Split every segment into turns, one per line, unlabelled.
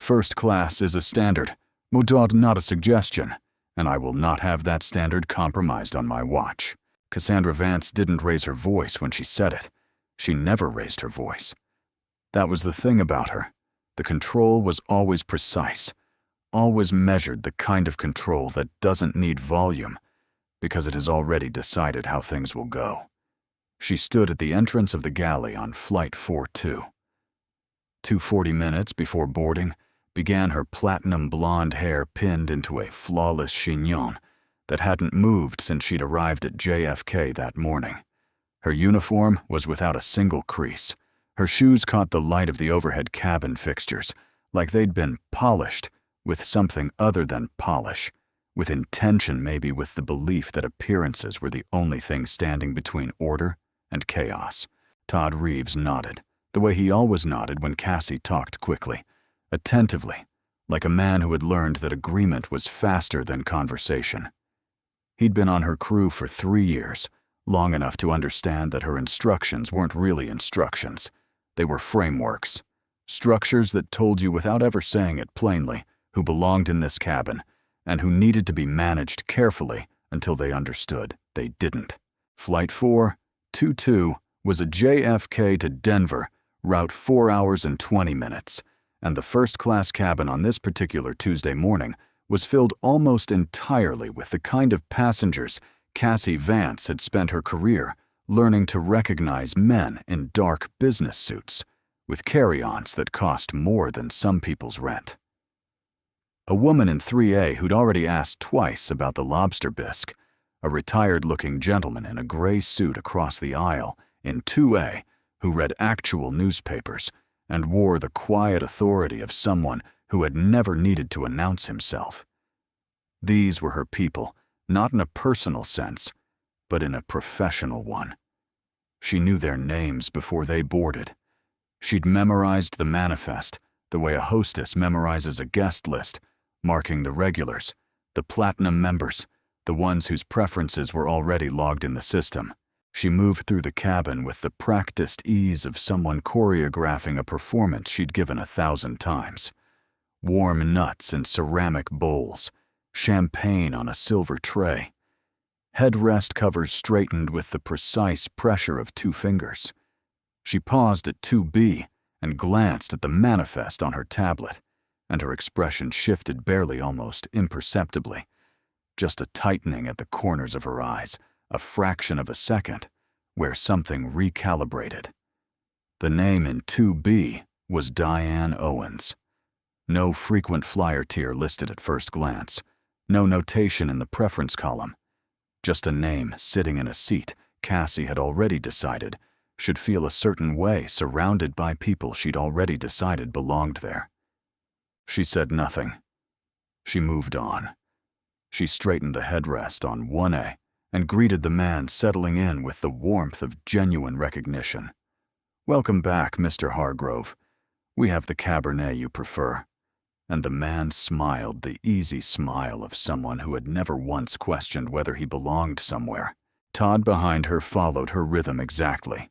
First class is a standard, not a suggestion, and I will not have that standard compromised on my watch. Cassandra Vance didn't raise her voice when she said it. She never raised her voice. That was the thing about her. The control was always precise, always measured, the kind of control that doesn't need volume, because it has already decided how things will go. She stood at the entrance of the galley on Flight 42. 2:40 minutes before boarding began her platinum blonde hair pinned into a flawless chignon that hadn't moved since she'd arrived at JFK that morning. Her uniform was without a single crease. Her shoes caught the light of the overhead cabin fixtures, like they'd been polished with something other than polish, with intention, maybe with the belief that appearances were the only thing standing between order and chaos. Todd Reeves nodded, the way he always nodded when Cassie talked quickly, attentively, like a man who had learned that agreement was faster than conversation. He'd been on her crew for 3 years, long enough to understand that her instructions weren't really instructions. They were frameworks, structures that told you without ever saying it plainly who belonged in this cabin and who needed to be managed carefully until they understood they didn't. Flight 422 was a JFK to Denver route 4 hours and 20 minutes, and the first-class cabin on this particular Tuesday morning was filled almost entirely with the kind of passengers Cassie Vance had spent her career learning to recognize men in dark business suits with carry-ons that cost more than some people's rent. A woman in 3A who'd already asked twice about the lobster bisque, a retired-looking gentleman in a gray suit across the aisle in 2A who read actual newspapers and wore the quiet authority of someone who had never needed to announce himself. These were her people, not in a personal sense, but in a professional one. She knew their names before they boarded. She'd memorized the manifest the way a hostess memorizes a guest list, marking the regulars, the platinum members, the ones whose preferences were already logged in the system. She moved through the cabin with the practiced ease of someone choreographing a performance she'd given 1,000 times. Warm nuts in ceramic bowls, champagne on a silver tray, headrest covers straightened with the precise pressure of 2 fingers. She paused at 2B and glanced at the manifest on her tablet, and her expression shifted barely, almost imperceptibly. Just a tightening at the corners of her eyes, a fraction of a second, where something recalibrated. The name in 2B was Diane Owens. No frequent flyer tier listed at first glance, no notation in the preference column, just a name sitting in a seat Cassie had already decided should feel a certain way surrounded by people she'd already decided belonged there. She said nothing. She moved on. She straightened the headrest on 1A and greeted the man settling in with the warmth of genuine recognition. "Welcome back, Mr. Hargrove. We have the Cabernet you prefer." And the man smiled, the easy smile of someone who had never once questioned whether he belonged somewhere. Todd behind her followed her rhythm exactly.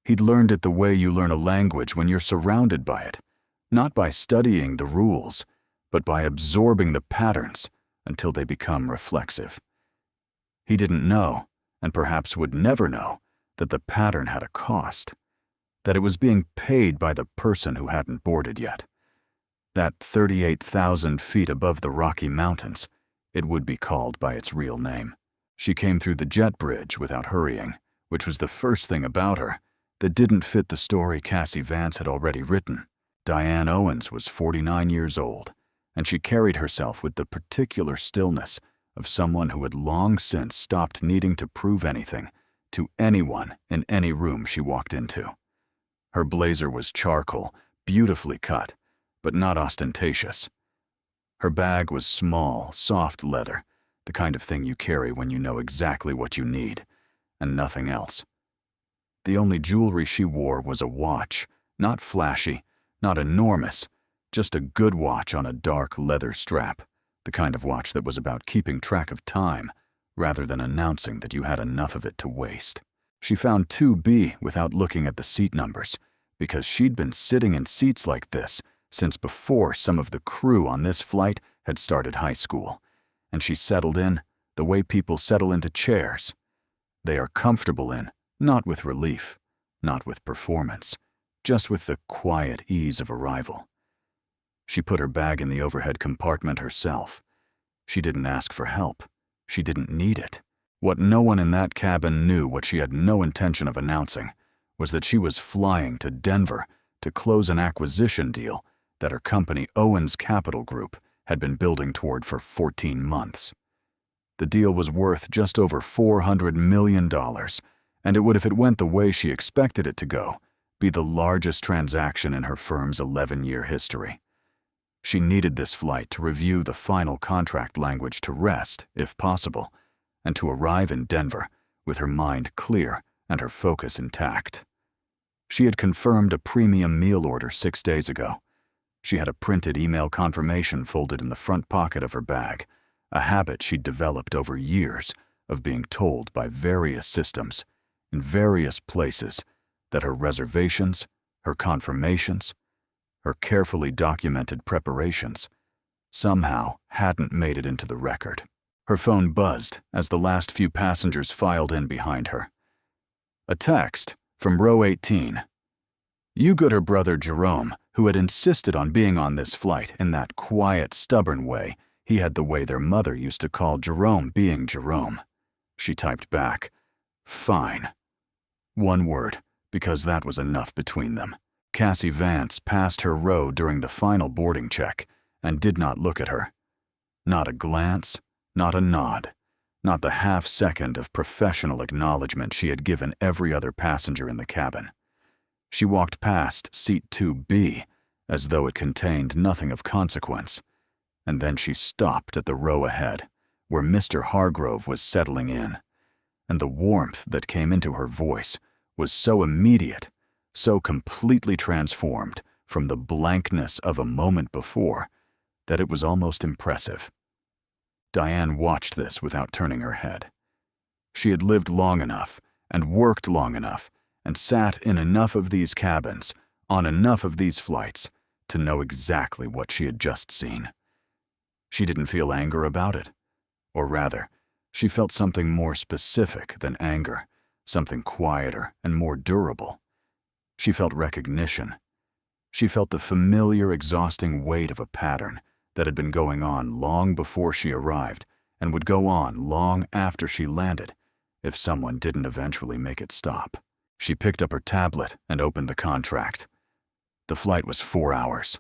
He'd learned it the way you learn a language when you're surrounded by it, not by studying the rules, but by absorbing the patterns until they become reflexive. He didn't know, and perhaps would never know, that the pattern had a cost, that it was being paid by the person who hadn't boarded yet. That 38,000 feet above the Rocky Mountains, it would be called by its real name. She came through the jet bridge without hurrying, which was the first thing about her that didn't fit the story Cassie Vance had already written. Diane Owens was 49 years old, and she carried herself with the particular stillness of someone who had long since stopped needing to prove anything to anyone in any room she walked into. Her blazer was charcoal, beautifully cut, but not ostentatious. Her bag was small, soft leather, the kind of thing you carry when you know exactly what you need, and nothing else. The only jewelry she wore was a watch, not flashy, not enormous, just a good watch on a dark leather strap, the kind of watch that was about keeping track of time rather than announcing that you had enough of it to waste. She found 2B without looking at the seat numbers, because she'd been sitting in seats like this since before some of the crew on this flight had started high school, and she settled in the way people settle into chairs. They are comfortable in, not with relief, not with performance, just with the quiet ease of arrival. She put her bag in the overhead compartment herself. She didn't ask for help. She didn't need it. What no one in that cabin knew, what she had no intention of announcing, was that she was flying to Denver to close an acquisition deal that her company, Owens Capital Group, had been building toward for 14 months. The deal was worth just over $400 million, and it would, if it went the way she expected it to go, be the largest transaction in her firm's 11-year history. She needed this flight to review the final contract language, to rest, if possible, and to arrive in Denver with her mind clear and her focus intact. She had confirmed a premium meal order 6 days ago. She had a printed email confirmation folded in the front pocket of her bag, a habit she'd developed over years of being told by various systems, in various places, that her reservations, her confirmations, her carefully documented preparations, somehow hadn't made it into the record. Her phone buzzed as the last few passengers filed in behind her. A text from row 18. You got her brother Jerome, who had insisted on being on this flight in that quiet, stubborn way he had, the way their mother used to call Jerome being Jerome. She typed back, fine. One word, because that was enough between them. Cassie Vance passed her row during the final boarding check and did not look at her. Not a glance, not a nod, not the half-second of professional acknowledgement she had given every other passenger in the cabin. She walked past seat 2B as though it contained nothing of consequence, and then she stopped at the row ahead, where Mr. Hargrove was settling in, and the warmth that came into her voice was so immediate, so completely transformed from the blankness of a moment before, that it was almost impressive. Diane watched this without turning her head. She had lived long enough, and worked long enough, and sat in enough of these cabins, on enough of these flights, to know exactly what she had just seen. She didn't feel anger about it. Or rather, she felt something more specific than anger, something quieter and more durable. She felt recognition. She felt the familiar, exhausting weight of a pattern that had been going on long before she arrived and would go on long after she landed if someone didn't eventually make it stop. She picked up her tablet and opened the contract. The flight was 4 hours.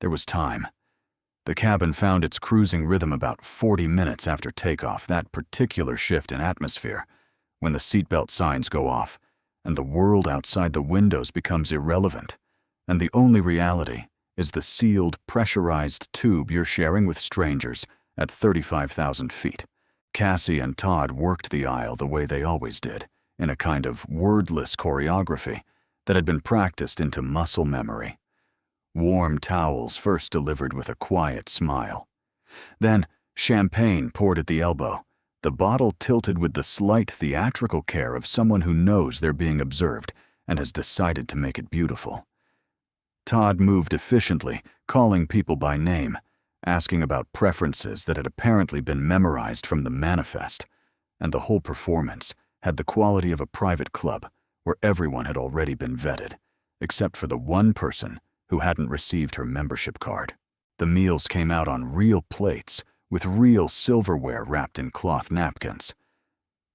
There was time. The cabin found its cruising rhythm about 40 minutes after takeoff, that particular shift in atmosphere, when the seatbelt signs go off and the world outside the windows becomes irrelevant, and the only reality is the sealed, pressurized tube you're sharing with strangers at 35,000 feet. Cassie and Todd worked the aisle the way they always did, in a kind of wordless choreography that had been practiced into muscle memory. Warm towels first delivered with a quiet smile. Then champagne poured at the elbow, the bottle tilted with the slight theatrical care of someone who knows they're being observed and has decided to make it beautiful. Todd moved efficiently, calling people by name, asking about preferences that had apparently been memorized from the manifest, and the whole performance had the quality of a private club where everyone had already been vetted, except for the one person who hadn't received her membership card. The meals came out on real plates with real silverware wrapped in cloth napkins.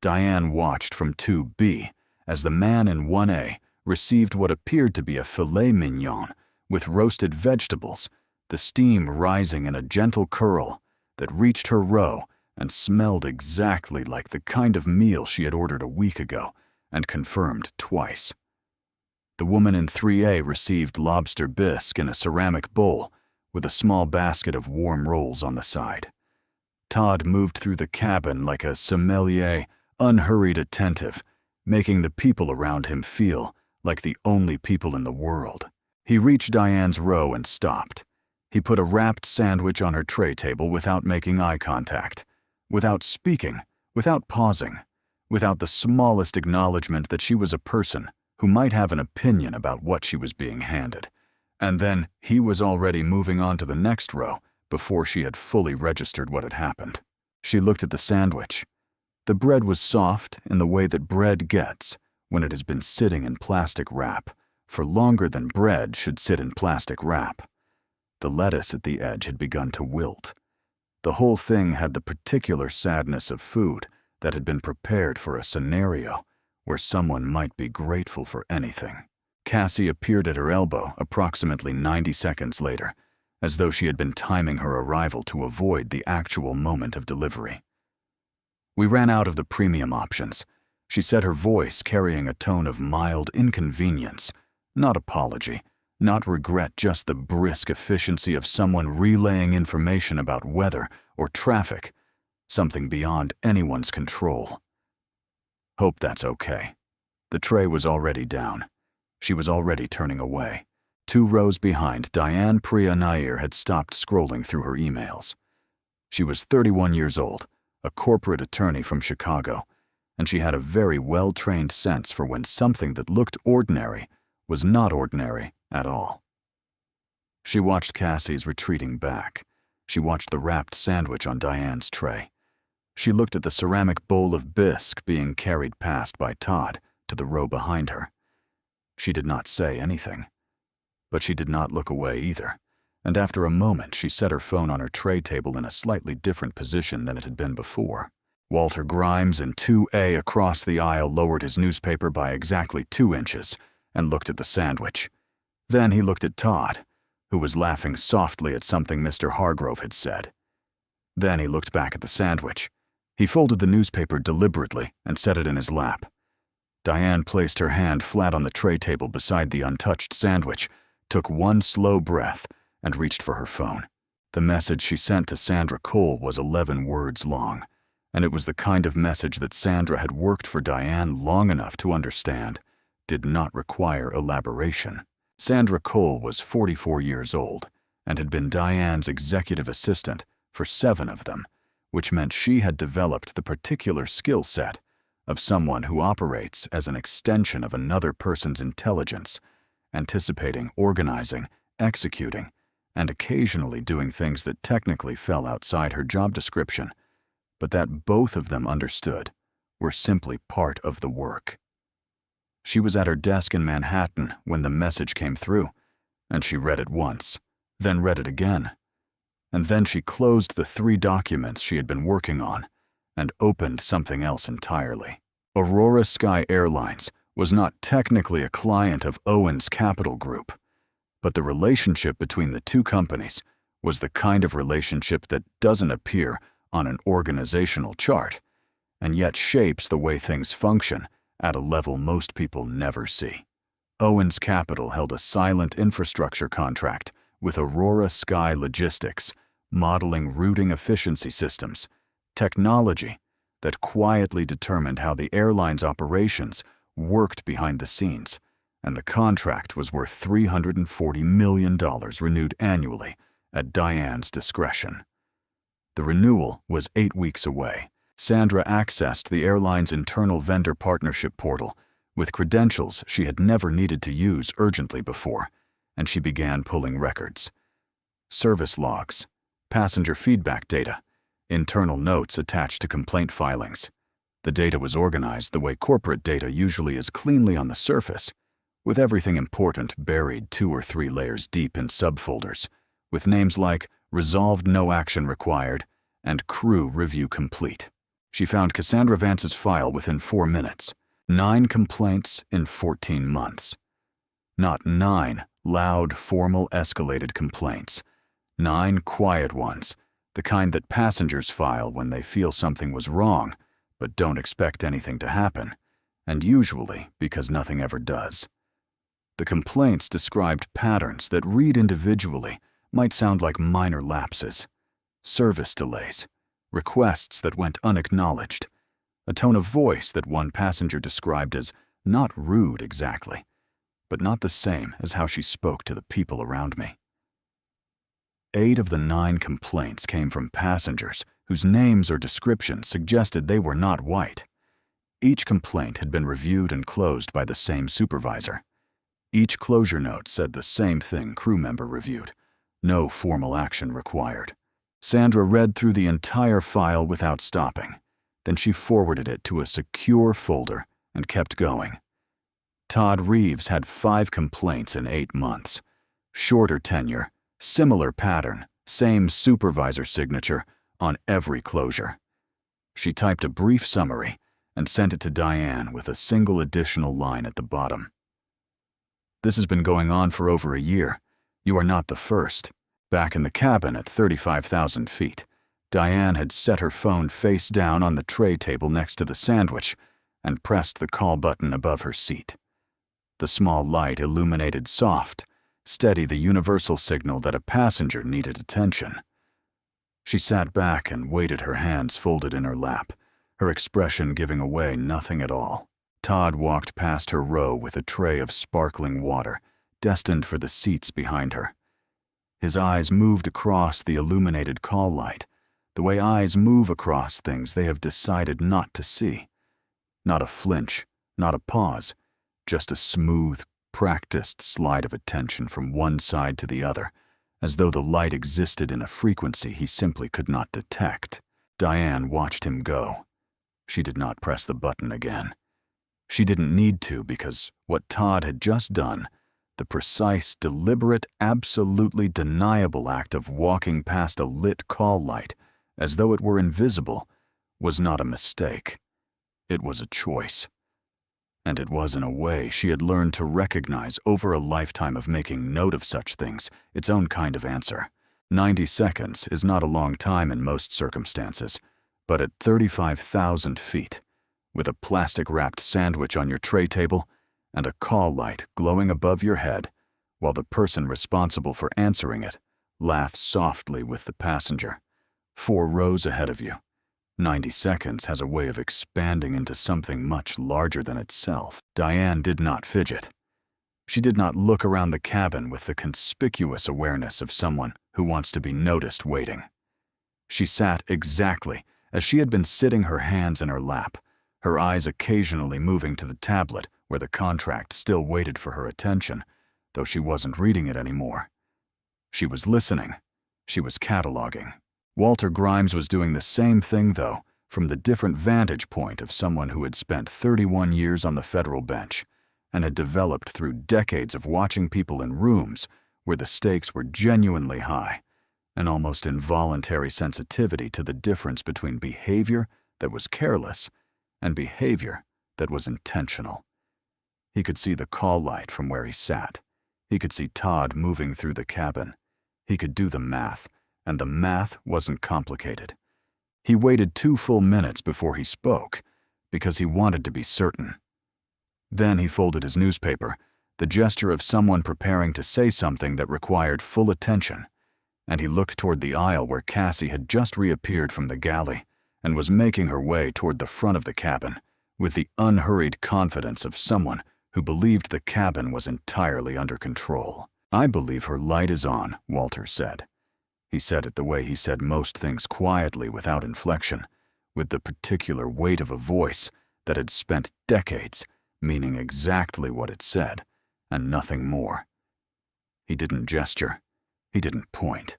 Diane watched from 2B as the man in 1A received what appeared to be a filet mignon with roasted vegetables, the steam rising in a gentle curl that reached her row and smelled exactly like the kind of meal she had ordered a week ago and confirmed twice. The woman in 3A received lobster bisque in a ceramic bowl with a small basket of warm rolls on the side. Todd moved through the cabin like a sommelier, unhurried, attentive, making the people around him feel like the only people in the world. He reached Diane's row and stopped. He put a wrapped sandwich on her tray table without making eye contact, without speaking, without pausing, without the smallest acknowledgement that she was a person who might have an opinion about what she was being handed, And then he was already moving on to the next row before she had fully registered what had happened. She looked at the sandwich. The bread was soft in the way that bread gets when it has been sitting in plastic wrap for longer than bread should sit in plastic wrap. The lettuce at the edge had begun to wilt. The whole thing had the particular sadness of food that had been prepared for a scenario where someone might be grateful for anything. Cassie appeared at her elbow approximately 90 seconds later, as though she had been timing her arrival to avoid the actual moment of delivery. We ran out of the premium options. She said, her voice carrying a tone of mild inconvenience, not apology, not regret, just the brisk efficiency of someone relaying information about weather or traffic, something beyond anyone's control. Hope that's okay. The tray was already down. She was already turning away. 2 rows behind, Diane Priya Nair had stopped scrolling through her emails. She was 31 years old, a corporate attorney from Chicago, and she had a very well-trained sense for when something that looked ordinary was not ordinary at all. She watched Cassie's retreating back. She watched the wrapped sandwich on Diane's tray. She looked at the ceramic bowl of bisque being carried past by Todd to the row behind her. She did not say anything, but she did not look away either, and after a moment she set her phone on her tray table in a slightly different position than it had been before. Walter Grimes in 2A across the aisle lowered his newspaper by exactly 2 inches and looked at the sandwich. Then he looked at Todd, who was laughing softly at something Mr. Hargrove had said. Then he looked back at the sandwich. He folded the newspaper deliberately and set it in his lap. Diane placed her hand flat on the tray table beside the untouched sandwich, took one slow breath, and reached for her phone. The message she sent to Sandra Cole was 11 words long, and it was the kind of message that Sandra had worked for Diane long enough to understand did not require elaboration. Sandra Cole was 44 years old and had been Diane's executive assistant for 7 of them, which meant she had developed the particular skill set of someone who operates as an extension of another person's intelligence, anticipating, organizing, executing, and occasionally doing things that technically fell outside her job description, but that both of them understood were simply part of the work. She was at her desk in Manhattan when the message came through, and she read it once, then read it again. And then she closed the 3 documents she had been working on and opened something else entirely. Aurora Sky Airlines was not technically a client of Owens Capital Group, but the relationship between the 2 companies was the kind of relationship that doesn't appear on an organizational chart, and yet shapes the way things function at a level most people never see. Owens Capital held a silent infrastructure contract with Aurora Sky Logistics, modeling routing efficiency systems, technology that quietly determined how the airline's operations worked behind the scenes, and the contract was worth $340 million renewed annually at Diane's discretion. The renewal was 8 weeks away. Sandra accessed the airline's internal vendor partnership portal with credentials she had never needed to use urgently before, and she began pulling records. Service logs, passenger feedback data, internal notes attached to complaint filings. The data was organized the way corporate data usually is, cleanly on the surface, with everything important buried 2 or 3 layers deep in subfolders, with names like Resolved No Action Required and Crew Review Complete. She found Cassandra Vance's file within 4 minutes. 9 complaints in 14 months. Not 9 loud, formal, escalated complaints. 9 quiet ones, the kind that passengers file when they feel something was wrong, but don't expect anything to happen, and usually because nothing ever does. The complaints described patterns that, read individually, might sound like minor lapses, service delays, requests that went unacknowledged, a tone of voice that one passenger described as not rude exactly, but not the same as how she spoke to the people around me. 8 of the 9 complaints came from passengers whose names or descriptions suggested they were not white. Each complaint had been reviewed and closed by the same supervisor. Each closure note said the same thing crew member reviewed. No formal action required. Sandra read through the entire file without stopping. Then she forwarded it to a secure folder and kept going. Todd Reeves had 5 complaints in 8 months. Shorter tenure, similar pattern, same supervisor signature on every closure. She typed a brief summary and sent it to Diane with a single additional line at the bottom. This has been going on for over a year. You are not the first. Back in the cabin at 35,000 feet, Diane had set her phone face down on the tray table next to the sandwich and pressed the call button above her seat. The small light illuminated soft, steady the universal signal that a passenger needed attention. She sat back and waited, her hands folded in her lap, her expression giving away nothing at all. Todd walked past her row with a tray of sparkling water, destined for the seats behind her. His eyes moved across the illuminated call light, the way eyes move across things they have decided not to see. Not a flinch, not a pause, just a smooth, practiced slide of attention from one side to the other, as though the light existed in a frequency he simply could not detect. Diane watched him go. She did not press the button again. She didn't need to, because what Todd had just done, the precise, deliberate, absolutely deniable act of walking past a lit call light as though it were invisible, was not a mistake. It was a choice. And it was in a way she had learned to recognize over a lifetime of making note of such things, its own kind of answer. 90 seconds is not a long time in most circumstances, but at 35,000 feet, with a plastic-wrapped sandwich on your tray table and a call light glowing above your head, while the person responsible for answering it laughs softly with the passenger, 4 rows ahead of you. 90 seconds has a way of expanding into something much larger than itself. Diane did not fidget. She did not look around the cabin with the conspicuous awareness of someone who wants to be noticed waiting. She sat exactly as she had been sitting, her hands in her lap, her eyes occasionally moving to the tablet where the contract still waited for her attention, though she wasn't reading it anymore. She was listening. She was cataloging. Walter Grimes was doing the same thing, though, from the different vantage point of someone who had spent 31 years on the federal bench and had developed through decades of watching people in rooms where the stakes were genuinely high, an almost involuntary sensitivity to the difference between behavior that was careless and behavior that was intentional. He could see the call light from where he sat. He could see Todd moving through the cabin. He could do the math, and the math wasn't complicated. He waited 2 full minutes before he spoke, because he wanted to be certain. Then he folded his newspaper, the gesture of someone preparing to say something that required full attention, and he looked toward the aisle where Cassie had just reappeared from the galley and was making her way toward the front of the cabin with the unhurried confidence of someone who believed the cabin was entirely under control. "I believe her light is on," Walter said. He said it the way he said most things, quietly, without inflection, with the particular weight of a voice that had spent decades meaning exactly what it said, and nothing more. He didn't gesture. He didn't point.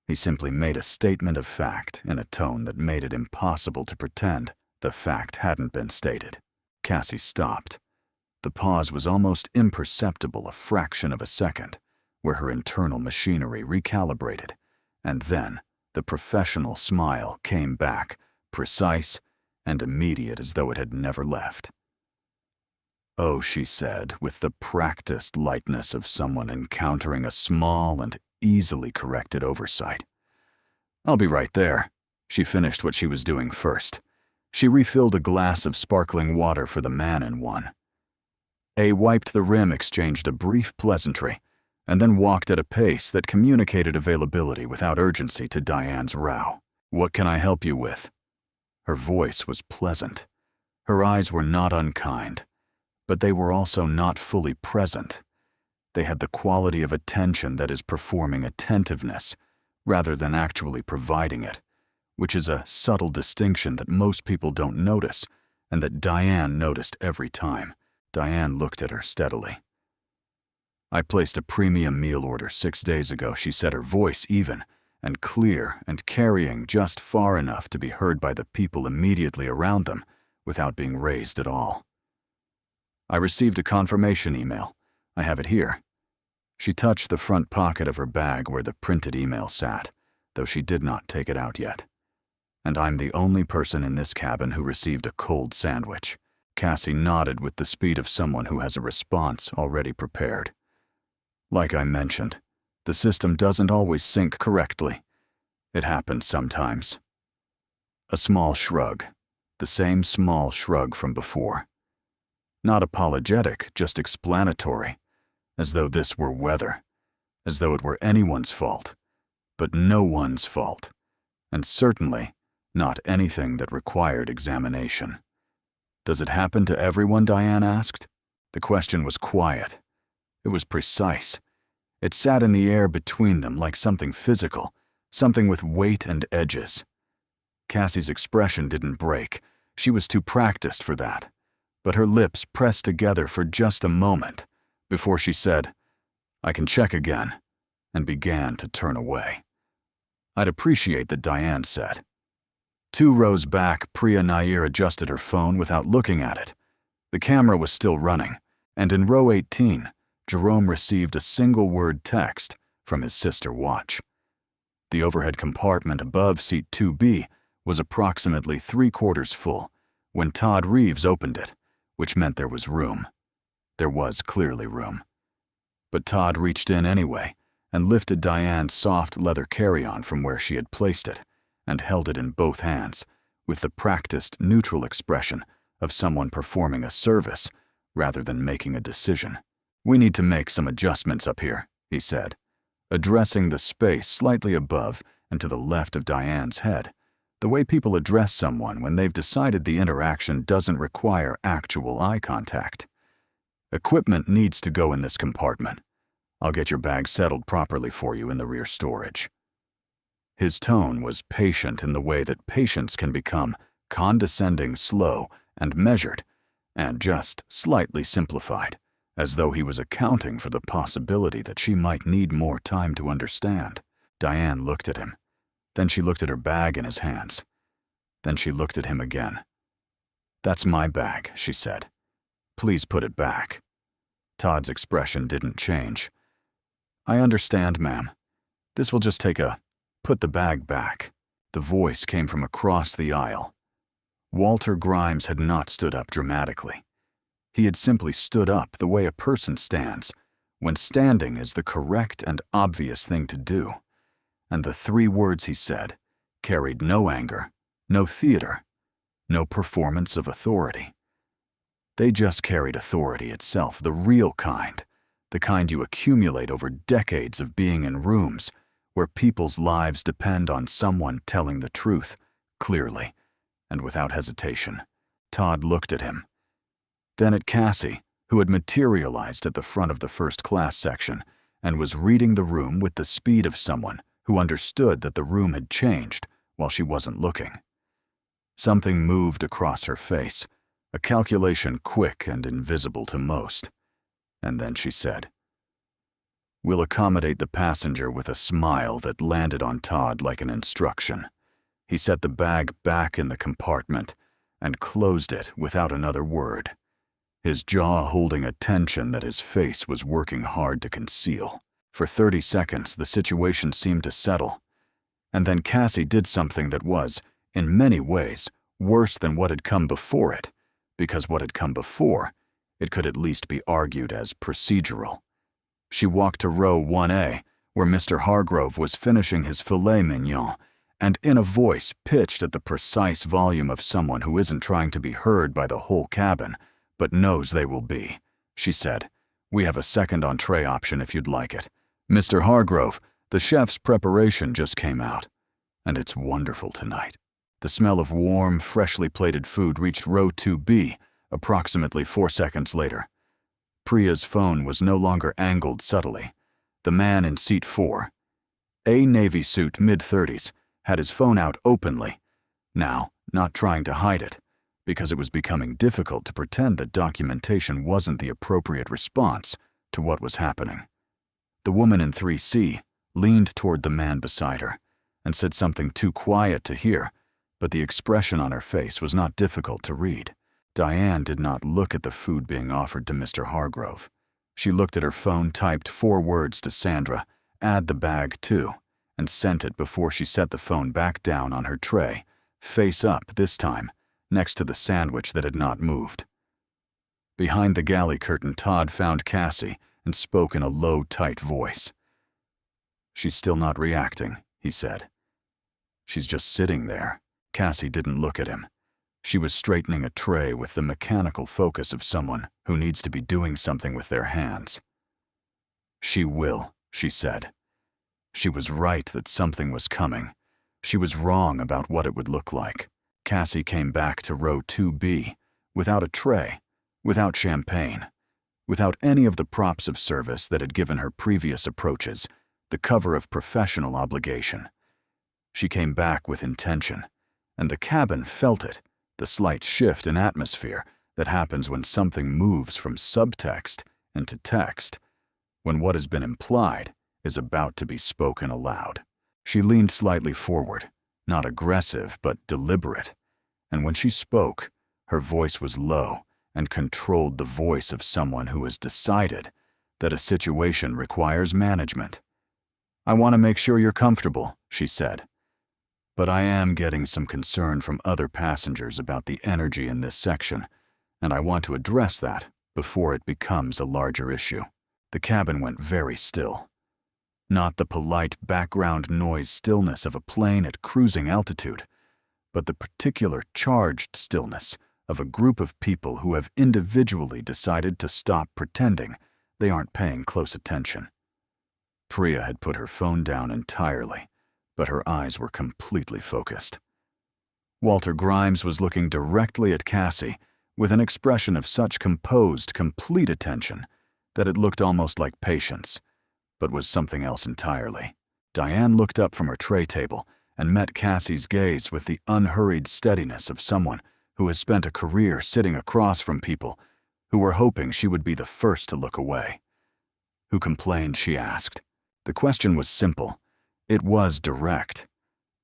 He simply made a statement of fact in a tone that made it impossible to pretend the fact hadn't been stated. Cassie stopped. The pause was almost imperceptible, a fraction of a second, where her internal machinery recalibrated, and then the professional smile came back, precise and immediate as though it had never left. "Oh," she said, with the practiced lightness of someone encountering a small and easily corrected oversight. "I'll be right there." She finished what she was doing first. She refilled a glass of sparkling water for the man in one. A wiped the rim, exchanged a brief pleasantry, and then walked at a pace that communicated availability without urgency to Diane's row. "What can I help you with?" Her voice was pleasant. Her eyes were not unkind, but they were also not fully present. They had the quality of attention that is performing attentiveness, rather than actually providing it, which is a subtle distinction that most people don't notice, and that Diane noticed every time. Diane looked at her steadily. I placed a premium meal order 6 days ago, she said, her voice even and clear and carrying just far enough to be heard by the people immediately around them without being raised at all. I received a confirmation email. I have it here. She touched the front pocket of her bag where the printed email sat, though she did not take it out yet. And I'm the only person in this cabin who received a cold sandwich. Cassie nodded with the speed of someone who has a response already prepared. Like I mentioned, the system doesn't always sync correctly. It happens sometimes. A small shrug, the same small shrug from before. Not apologetic, just explanatory, as though this were weather, as though it were anyone's fault, but no one's fault, and certainly not anything that required examination. Does it happen to everyone? Diane asked. The question was quiet. It was precise. It sat in the air between them like something physical, something with weight and edges. Cassie's expression didn't break. She was too practiced for that. But her lips pressed together for just a moment before she said, "I can check again," and began to turn away. I'd appreciate that, Diane said. 2 rows back, Priya Nair adjusted her phone without looking at it. The camera was still running, and in row 18, Jerome received a single-word text from his sister Watch. The overhead compartment above seat 2B was approximately 3/4 full when Todd Reeves opened it, which meant there was room. There was clearly room. But Todd reached in anyway and lifted Diane's soft leather carry-on from where she had placed it and held it in both hands with the practiced, neutral expression of someone performing a service rather than making a decision. "We need to make some adjustments up here," he said, addressing the space slightly above and to the left of Diane's head, the way people address someone when they've decided the interaction doesn't require actual eye contact. "Equipment needs to go in this compartment. I'll get your bag settled properly for you in the rear storage." His tone was patient in the way that patience can become condescending, slow, and measured, and just slightly simplified, as though he was accounting for the possibility that she might need more time to understand. Diane looked at him. Then she looked at her bag in his hands. Then she looked at him again. "That's my bag," she said. "Please put it back." Todd's expression didn't change. "I understand, ma'am. This will just take a put the bag back." The voice came from across the aisle. Walter Grimes had not stood up dramatically. He had simply stood up the way a person stands, when standing is the correct and obvious thing to do. And the 3 words he said carried no anger, no theater, no performance of authority. They just carried authority itself, the real kind, the kind you accumulate over decades of being in rooms where people's lives depend on someone telling the truth, clearly, and without hesitation. Todd looked at him. Then at Cassie, who had materialized at the front of the first-class section and was reading the room with the speed of someone who understood that the room had changed while she wasn't looking. Something moved across her face, a calculation quick and invisible to most. And then she said, "We'll accommodate the passenger," with a smile that landed on Todd like an instruction. He set the bag back in the compartment and closed it without another word, his jaw holding a tension that his face was working hard to conceal. For 30 seconds, the situation seemed to settle, and then Cassie did something that was, in many ways, worse than what had come before it, because what had come before, it could at least be argued as procedural. She walked to row 1A, where Mr. Hargrove was finishing his filet mignon, and in a voice pitched at the precise volume of someone who isn't trying to be heard by the whole cabin, but knows they will be, she said, "We have a second entree option if you'd like it. Mr. Hargrove, the chef's preparation just came out, and it's wonderful tonight." The smell of warm, freshly plated food reached row 2B approximately 4 seconds later. Priya's phone was no longer angled subtly. The man in seat 4, a navy suit, mid-30s, had his phone out openly, now not trying to hide it, because it was becoming difficult to pretend that documentation wasn't the appropriate response to what was happening. The woman in 3C leaned toward the man beside her and said something too quiet to hear, but the expression on her face was not difficult to read. Diane did not look at the food being offered to Mr. Hargrove. She looked at her phone, typed 4 words to Sandra, "Add the bag too," and sent it before she set the phone back down on her tray, face up this time, next to the sandwich that had not moved. Behind the galley curtain, Todd found Cassie and spoke in a low, tight voice. "She's still not reacting," he said. "She's just sitting there." Cassie didn't look at him. She was straightening a tray with the mechanical focus of someone who needs to be doing something with their hands. "She will," she said. She was right that something was coming. She was wrong about what it would look like. Cassie came back to row 2B, without a tray, without champagne, without any of the props of service that had given her previous approaches the cover of professional obligation. She came back with intention, and the cabin felt it, the slight shift in atmosphere that happens when something moves from subtext into text, when what has been implied is about to be spoken aloud. She leaned slightly forward, not aggressive but deliberate, and when she spoke, her voice was low and controlled the voice of someone who has decided that a situation requires management. "I want to make sure you're comfortable," she said. "But I am getting some concern from other passengers about the energy in this section, and I want to address that before it becomes a larger issue." The cabin went very still. Not the polite background noise stillness of a plane at cruising altitude, but the particular charged stillness of a group of people who have individually decided to stop pretending they aren't paying close attention. Priya had put her phone down entirely, but her eyes were completely focused. Walter Grimes was looking directly at Cassie with an expression of such composed, complete attention that it looked almost like patience, but was something else entirely. Diane looked up from her tray table and met Cassie's gaze with the unhurried steadiness of someone who has spent a career sitting across from people who were hoping she would be the first to look away. "Who complained?" she asked. The question was simple. It was direct.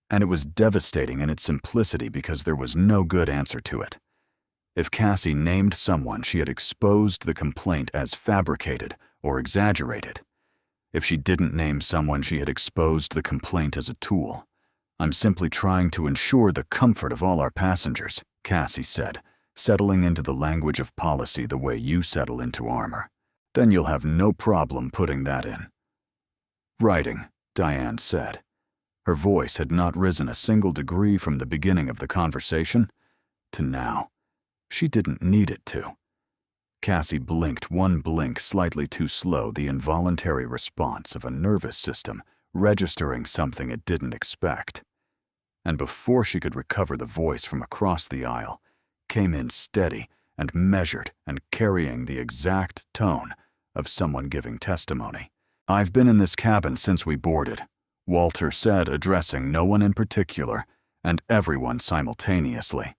And it was devastating in its simplicity because there was no good answer to it. If Cassie named someone, she had exposed the complaint as fabricated or exaggerated. If she didn't name someone, she had exposed the complaint as a tool. "I'm simply trying to ensure the comfort of all our passengers," Cassie said, settling into the language of policy the way you settle into armor. "Then you'll have no problem putting that in." "Writing," Diane said. Her voice had not risen a single degree from the beginning of the conversation to now. She didn't need it to. Cassie blinked one blink slightly too slow, the involuntary response of a nervous system registering something it didn't expect. And before she could recover, the voice from across the aisle came in steady and measured and carrying the exact tone of someone giving testimony. "I've been in this cabin since we boarded," Walter said, addressing no one in particular and everyone simultaneously.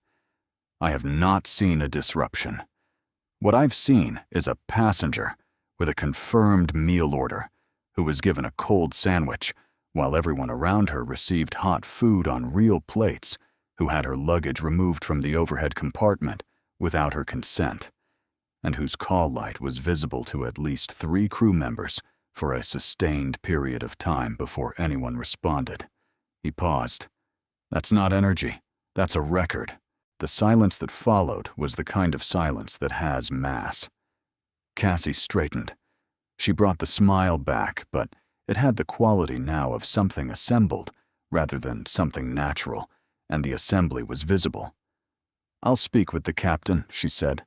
"I have not seen a disruption. What I've seen is a passenger with a confirmed meal order who was given a cold sandwich while everyone around her received hot food on real plates, who had her luggage removed from the overhead compartment without her consent, and whose call light was visible to at least 3 crew members for a sustained period of time before anyone responded." He paused. "That's not energy. That's a record." The silence that followed was the kind of silence that has mass. Cassie straightened. She brought the smile back, but it had the quality now of something assembled rather than something natural, and the assembly was visible. "I'll speak with the captain," she said,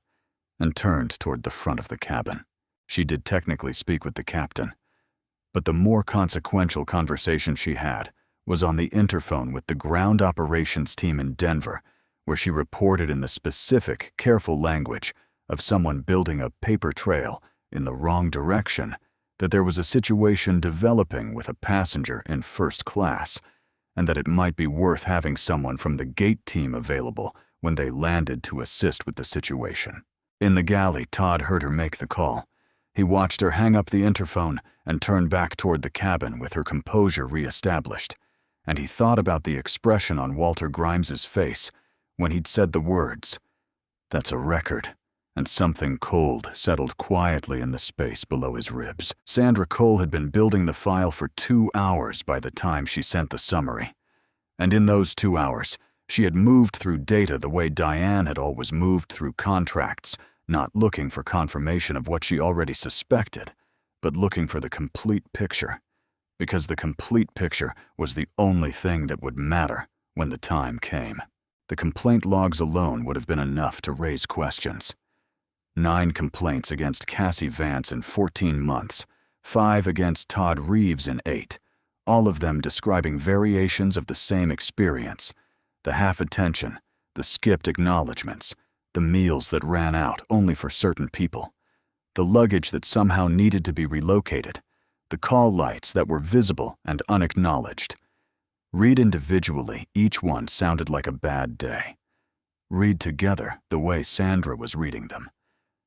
and turned toward the front of the cabin. She did technically speak with the captain, but the more consequential conversation she had was on the interphone with the ground operations team in Denver, where she reported in the specific, careful language of someone building a paper trail in the wrong direction that there was a situation developing with a passenger in first class, and that it might be worth having someone from the gate team available when they landed to assist with the situation. In the galley, Todd heard her make the call. He watched her hang up the interphone and turn back toward the cabin with her composure re-established, and he thought about the expression on Walter Grimes's face when he'd said the words, "That's a record," and something cold settled quietly in the space below his ribs. Sandra Cole had been building the file for 2 hours by the time she sent the summary, and in those 2 hours, she had moved through data the way Diane had always moved through contracts, not looking for confirmation of what she already suspected, but looking for the complete picture, because the complete picture was the only thing that would matter when the time came. The complaint logs alone would have been enough to raise questions. 9 complaints against Cassie Vance in 14 months, 5 against Todd Reeves in 8, all of them describing variations of the same experience: the half attention, the skipped acknowledgments, the meals that ran out only for certain people, the luggage that somehow needed to be relocated, the call lights that were visible and unacknowledged. Read individually, each one sounded like a bad day. Read together the way Sandra was reading them.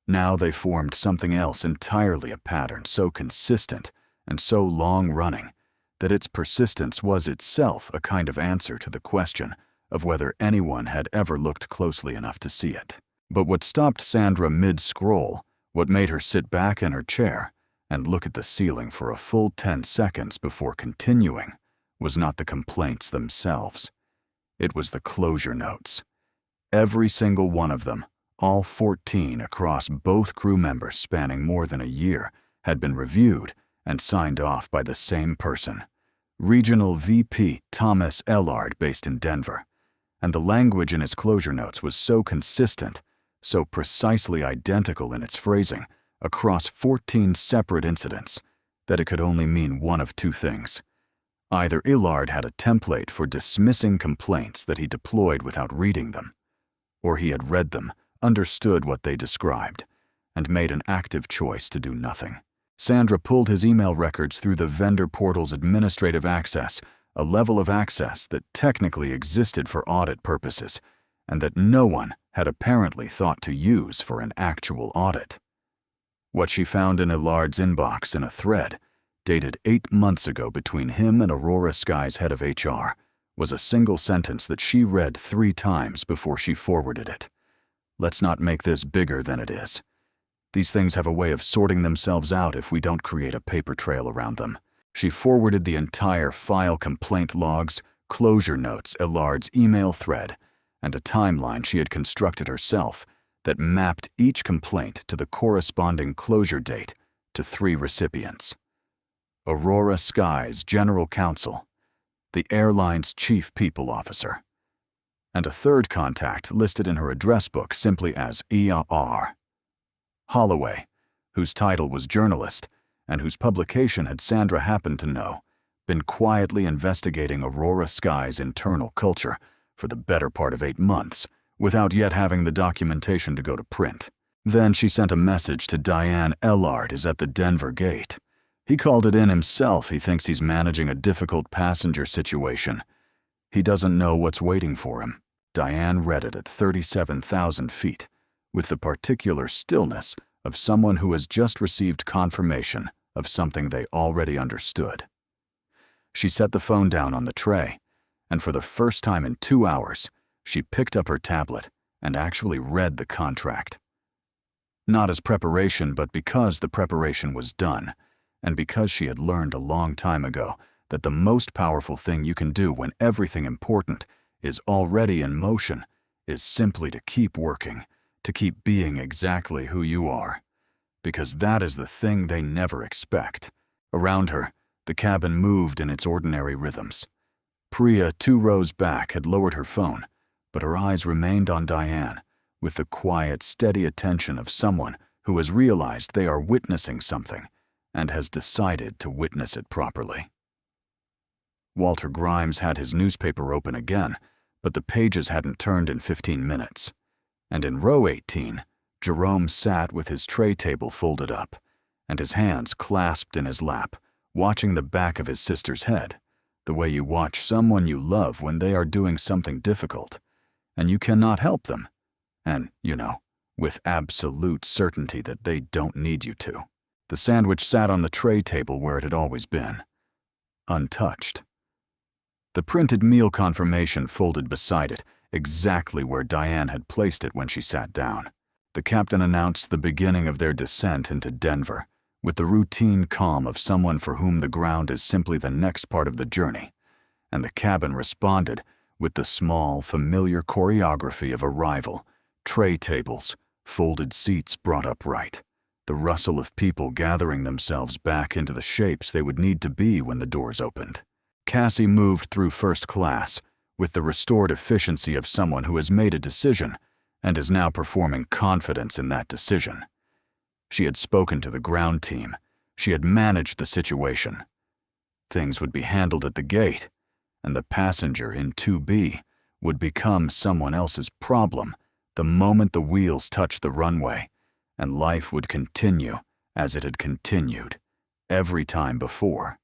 Now they formed something else entirely, a pattern so consistent and so long-running that its persistence was itself a kind of answer to the question of whether anyone had ever looked closely enough to see it. But what stopped Sandra mid-scroll, what made her sit back in her chair and look at the ceiling for a full 10 seconds before continuing, was not the complaints themselves. It was the closure notes. Every single one of them, all 14 across both crew members spanning more than a year, had been reviewed and signed off by the same person, Regional VP Thomas Ellard, based in Denver. And the language in his closure notes was so consistent, so precisely identical in its phrasing, across 14 separate incidents, that it could only mean one of 2 things. Either Ellard had a template for dismissing complaints that he deployed without reading them, or he had read them, understood what they described, and made an active choice to do nothing. Sandra pulled his email records through the vendor portal's administrative access, a level of access that technically existed for audit purposes, and that no one had apparently thought to use for an actual audit. What she found in Ellard's inbox in a thread, dated 8 months ago between him and Aurora Sky's head of HR, was a single sentence that she read 3 times before she forwarded it. "Let's not make this bigger than it is. These things have a way of sorting themselves out if we don't create a paper trail around them." She forwarded the entire file, complaint logs, closure notes, Ellard's email thread, and a timeline she had constructed herself that mapped each complaint to the corresponding closure date to 3 recipients: Aurora Sky's General Counsel, the airline's Chief People Officer, and a 3rd contact listed in her address book simply as ER. Holloway, whose title was journalist, and whose publication had Sandra happened to know, been quietly investigating Aurora Sky's internal culture for the better part of 8 months, without yet having the documentation to go to print. Then she sent a message to Diane. "Ellard is at the Denver gate. He called it in himself. He thinks he's managing a difficult passenger situation. He doesn't know what's waiting for him." Diane read it at 37,000 feet, with the particular stillness of someone who has just received confirmation of something they already understood. She set the phone down on the tray, and for the first time in 2 hours, she picked up her tablet and actually read the contract. Not as preparation, but because the preparation was done, and because she had learned a long time ago that the most powerful thing you can do when everything important is already in motion is simply to keep working, to keep being exactly who you are, because that is the thing they never expect. Around her, the cabin moved in its ordinary rhythms. Priya, 2 rows back, had lowered her phone, but her eyes remained on Diane, with the quiet, steady attention of someone who has realized they are witnessing something and has decided to witness it properly. Walter Grimes had his newspaper open again, but the pages hadn't turned in 15 minutes. And in row 18, Jerome sat with his tray table folded up and his hands clasped in his lap, watching the back of his sister's head, the way you watch someone you love when they are doing something difficult, and you cannot help them, and, with absolute certainty that they don't need you to. The sandwich sat on the tray table where it had always been, untouched. The printed meal confirmation folded beside it, exactly where Diane had placed it when she sat down. The captain announced the beginning of their descent into Denver, with the routine calm of someone for whom the ground is simply the next part of the journey, and the cabin responded with the small, familiar choreography of arrival: tray tables, folded seats brought upright, the rustle of people gathering themselves back into the shapes they would need to be when the doors opened. Cassie moved through first class with the restored efficiency of someone who has made a decision and is now performing confidence in that decision. She had spoken to the ground team. She had managed the situation. Things would be handled at the gate, and the passenger in 2B would become someone else's problem the moment the wheels touched the runway, and life would continue as it had continued every time before.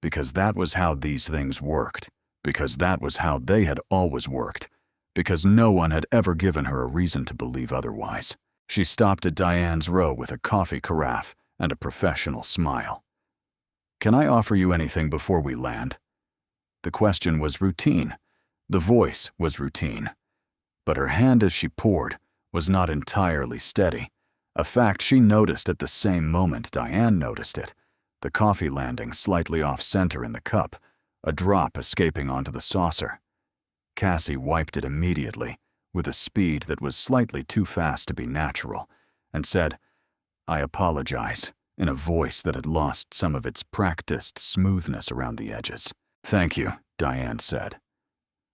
Because that was how these things worked, because that was how they had always worked, because no one had ever given her a reason to believe otherwise. She stopped at Diane's row with a coffee carafe and a professional smile. "Can I offer you anything before we land?" The question was routine. The voice was routine. But her hand as she poured was not entirely steady, a fact she noticed at the same moment Diane noticed it, the coffee landing slightly off-center in the cup, a drop escaping onto the saucer. Cassie wiped it immediately, with a speed that was slightly too fast to be natural, and said, "I apologize," in a voice that had lost some of its practiced smoothness around the edges. "Thank you," Diane said.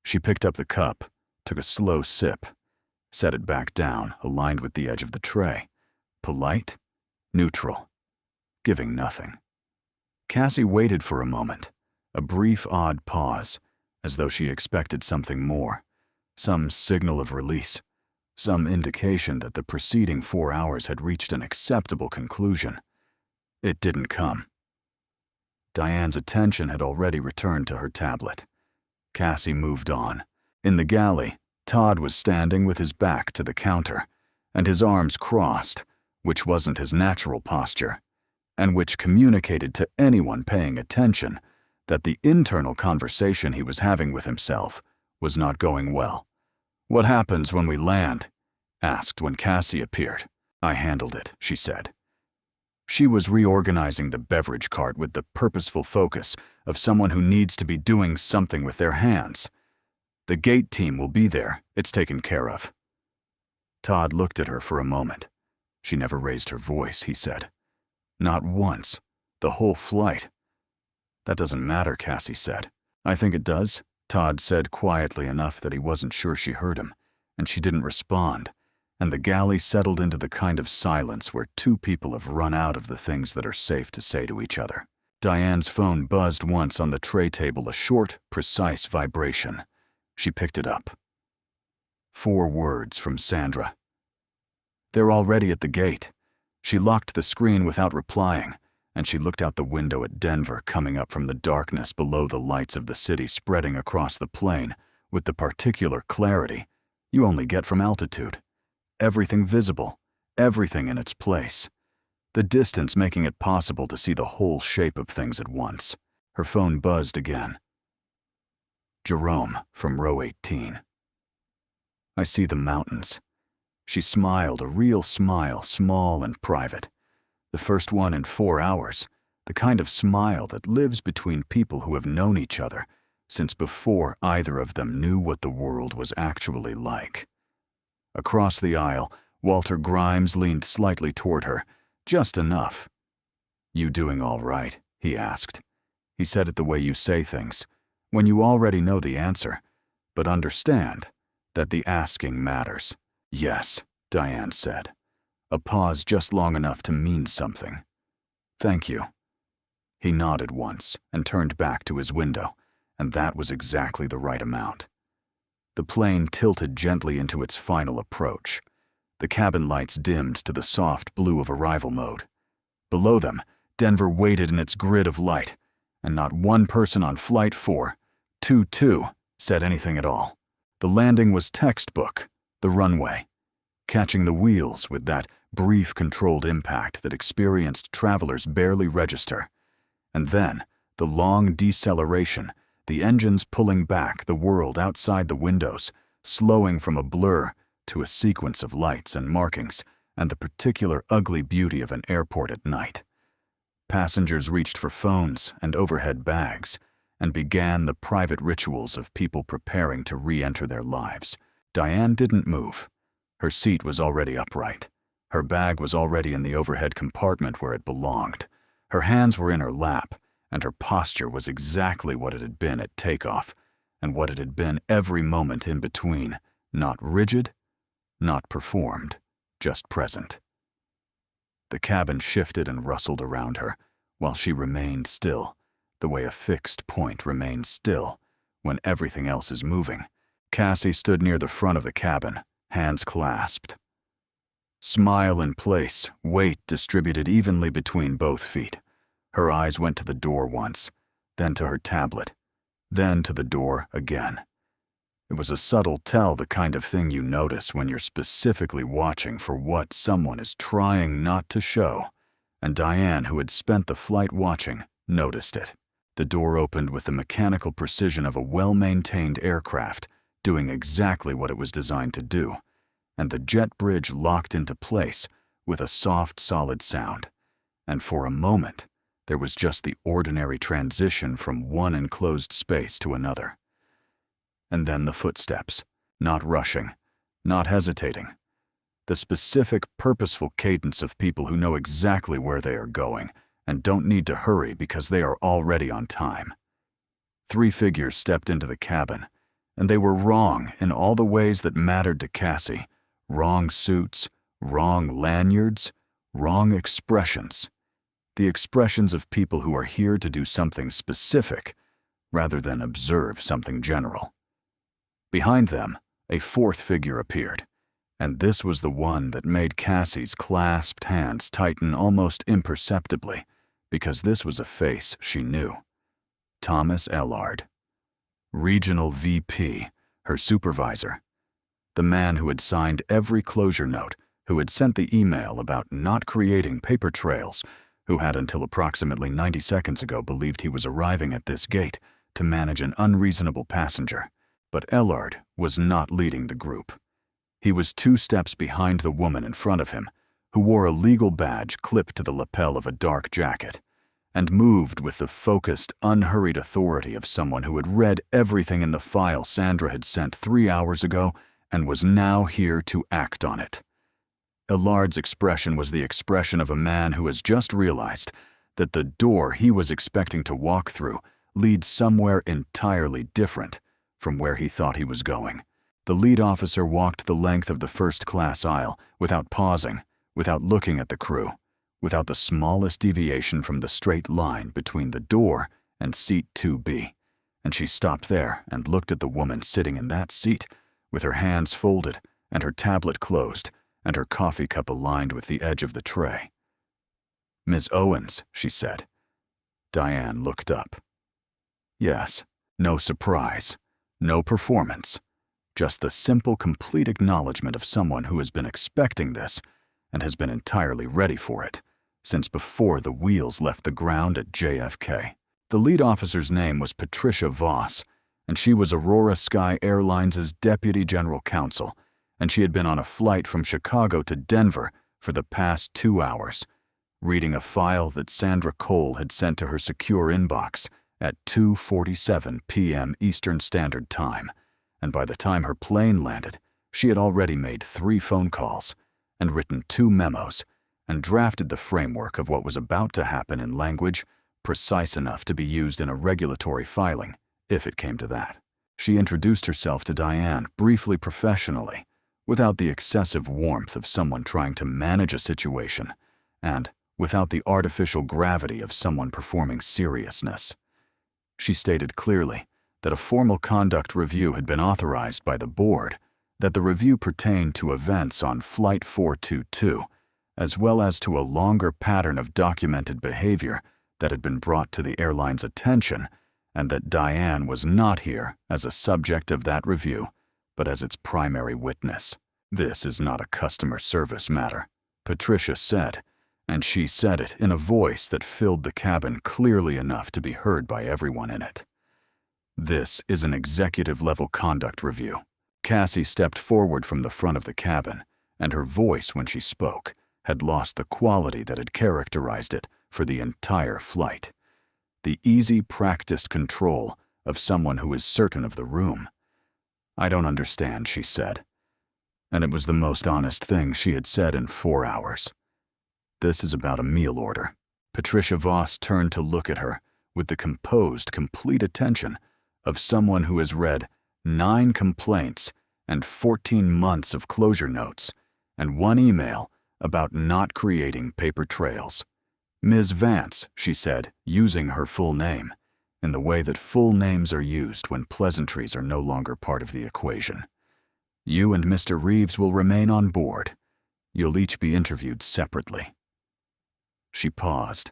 She picked up the cup, took a slow sip, set it back down, aligned with the edge of the tray. Polite, neutral, giving nothing. Cassie waited for a moment, a brief, odd pause, as though she expected something more, some signal of release, some indication that the preceding 4 hours had reached an acceptable conclusion. It didn't come. Diane's attention had already returned to her tablet. Cassie moved on. In the galley, Todd was standing with his back to the counter, and his arms crossed, which wasn't his natural posture, and which communicated to anyone paying attention that the internal conversation he was having with himself was not going well. "What happens when we land?" asked when Cassie appeared. "I handled it," she said. She was reorganizing the beverage cart with the purposeful focus of someone who needs to be doing something with their hands. "The gate team will be there. It's taken care of." Todd looked at her for a moment. She never raised her voice, he said. Not once. The whole flight. "That doesn't matter," Cassie said. "I think it does," Todd said quietly enough that he wasn't sure she heard him, and she didn't respond, and the galley settled into the kind of silence where two people have run out of the things that are safe to say to each other. Diane's phone buzzed once on the tray table, a short, precise vibration. She picked it up. 4 words from Sandra. "They're already at the gate." She locked the screen without replying, and she looked out the window at Denver coming up from the darkness below, the lights of the city spreading across the plain with the particular clarity you only get from altitude. Everything visible, everything in its place. The distance making it possible to see the whole shape of things at once. Her phone buzzed again. Jerome from row 18. "I see the mountains." She smiled, a real smile, small and private. The first one in 4 hours, the kind of smile that lives between people who have known each other since before either of them knew what the world was actually like. Across the aisle, Walter Grimes leaned slightly toward her, just enough. "You doing all right?" he asked. He said it the way you say things, when you already know the answer, but understand that the asking matters. "Yes," Diane said. A pause just long enough to mean something. "Thank you." He nodded once and turned back to his window, and that was exactly the right amount. The plane tilted gently into its final approach. The cabin lights dimmed to the soft blue of arrival mode. Below them, Denver waited in its grid of light, and not one person on Flight 422 said anything at all. The landing was textbook, the runway, catching the wheels with that brief controlled impact that experienced travelers barely register. And then, the long deceleration, the engines pulling back, the world outside the windows, slowing from a blur to a sequence of lights and markings, and the particular ugly beauty of an airport at night. Passengers reached for phones and overhead bags, and began the private rituals of people preparing to re-enter their lives. Diane didn't move. Her seat was already upright. Her bag was already in the overhead compartment where it belonged. Her hands were in her lap, and her posture was exactly what it had been at takeoff, and what it had been every moment in between, not rigid, not performed, just present. The cabin shifted and rustled around her, while she remained still, the way a fixed point remains still when everything else is moving. Cassie stood near the front of the cabin, hands clasped. Smile in place, weight distributed evenly between both feet. Her eyes went to the door once, then to her tablet, then to the door again. It was a subtle tell, the kind of thing you notice when you're specifically watching for what someone is trying not to show, and Diane, who had spent the flight watching, noticed it. The door opened with the mechanical precision of a well-maintained aircraft, doing exactly what it was designed to do, and the jet bridge locked into place with a soft, solid sound. And for a moment, there was just the ordinary transition from one enclosed space to another. And then the footsteps, not rushing, not hesitating. The specific, purposeful cadence of people who know exactly where they are going and don't need to hurry because they are already on time. 3 figures stepped into the cabin, and they were wrong in all the ways that mattered to Cassie. Wrong suits, wrong lanyards, wrong expressions. The expressions of people who are here to do something specific rather than observe something general. Behind them, a 4th figure appeared, and this was the one that made Cassie's clasped hands tighten almost imperceptibly, because this was a face she knew. Thomas Ellard. Regional VP, her supervisor. The man who had signed every closure note, who had sent the email about not creating paper trails, who had until approximately 90 seconds ago believed he was arriving at this gate to manage an unreasonable passenger. But Ellard was not leading the group. He was 2 steps behind the woman in front of him, who wore a legal badge clipped to the lapel of a dark jacket, and moved with the focused, unhurried authority of someone who had read everything in the file Sandra had sent 3 hours ago and was now here to act on it. Ellard's expression was the expression of a man who has just realized that the door he was expecting to walk through leads somewhere entirely different from where he thought he was going. The lead officer walked the length of the first-class aisle without pausing, without looking at the crew, without the smallest deviation from the straight line between the door and seat 2B, and she stopped there and looked at the woman sitting in that seat with her hands folded and her tablet closed and her coffee cup aligned with the edge of the tray. "Ms. Owens," she said. Diane looked up. Yes, no surprise. No performance, just the simple, complete acknowledgement of someone who has been expecting this and has been entirely ready for it since before the wheels left the ground at JFK. The lead officer's name was Patricia Voss, and she was Aurora Sky Airlines' Deputy General Counsel, and she had been on a flight from Chicago to Denver for the past 2 hours, reading a file that Sandra Cole had sent to her secure inbox at 2:47 p.m. Eastern Standard Time, and by the time her plane landed, she had already made 3 phone calls and written 2 memos and drafted the framework of what was about to happen in language precise enough to be used in a regulatory filing, if it came to that. She introduced herself to Diane briefly professionally, without the excessive warmth of someone trying to manage a situation, and without the artificial gravity of someone performing seriousness. She stated clearly that a formal conduct review had been authorized by the board, that the review pertained to events on Flight 422, as well as to a longer pattern of documented behavior that had been brought to the airline's attention, and that Diane was not here as a subject of that review, but as its primary witness. This is not a customer service matter, Patricia said, and she said it in a voice that filled the cabin clearly enough to be heard by everyone in it. "This is an executive-level conduct review." Cassie stepped forward from the front of the cabin, and her voice when she spoke had lost the quality that had characterized it for the entire flight. The easy, practiced control of someone who is certain of the room. "I don't understand," she said. And it was the most honest thing she had said in 4 hours. "This is about a meal order." Patricia Voss turned to look at her with the composed, complete attention of someone who has read 9 complaints and 14 months of closure notes and 1 email about not creating paper trails. "Ms. Vance," she said, using her full name, in the way that full names are used when pleasantries are no longer part of the equation. "You and Mr. Reeves will remain on board. You'll each be interviewed separately." She paused.